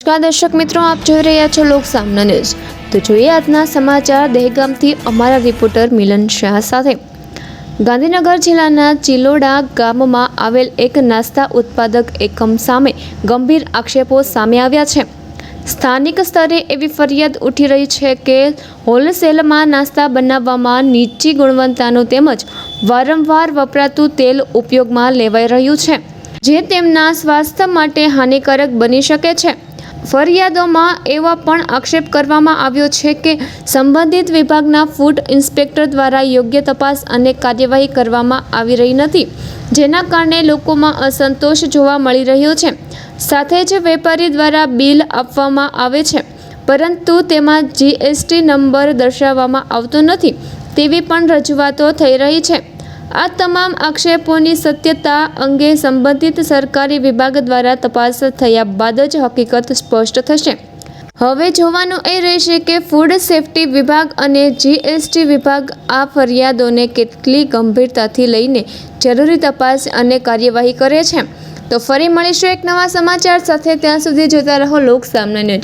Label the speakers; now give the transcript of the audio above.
Speaker 1: નમસ્કાર દર્શક મિત્રો, આપ જોઈ રહ્યા છો લોક સામના ન્યૂઝ। તો જોઈએ આજના સમાચાર દહેગામથી અમારા રિપોર્ટર મિલન શાહ સાથે। ગાંધીનગર જિલ્લાના ચિલોડા ગામમાં આવેલ એક નાસ્તા ઉત્પાદક એકમ સામે ગંભીર આક્ષેપો સામે આવ્યા છે। સ્થાનિક સ્તરે એવી ફરિયાદ ઉઠી રહી છે કે હોલસેલમાં નાસ્તા બનાવવામાં નીચી ગુણવત્તાનું તેમજ વારંવાર વપરાતું તેલ ઉપયોગમાં લેવાઈ રહ્યું છે, જે તેમના સ્વાસ્થ્ય માટે હાનિકારક બની શકે છે। ફરિયાદોમાં એવા પણ આક્ષેપ કરવામાં આવ્યો છે કે સંબંધિત વિભાગના ફૂડ ઇન્સ્પેક્ટર દ્વારા યોગ્ય તપાસ અને કાર્યવાહી કરવામાં આવી રહી નથી, જેના કારણે લોકોમાં અસંતોષ જોવા મળી રહ્યો છે। સાથે જ વેપારી દ્વારા બિલ આપવામાં આવે છે, પરંતુ તેમાં જીએસટી નંબર દર્શાવવામાં આવતો નથી તેવી પણ રજૂઆતો થઈ રહી છે। આ તમામ આક્ષેપોની સત્યતા અંગે સંબંધિત સરકારી વિભાગ દ્વારા તપાસ થયા બાદ જ હકીકત સ્પષ્ટ થશે। હવે જોવાનું એ રહેશે કે ફૂડ સેફ્ટી વિભાગ અને જીએસટી વિભાગ આ ફરિયાદોને કેટલી ગંભીરતાથી લઈને જરૂરી તપાસ અને કાર્યવાહી કરે છે। તો ફરી મળીશું એક નવા સમાચાર સાથે, ત્યાં સુધી જોતા રહો લોક સામના ન્યૂઝ।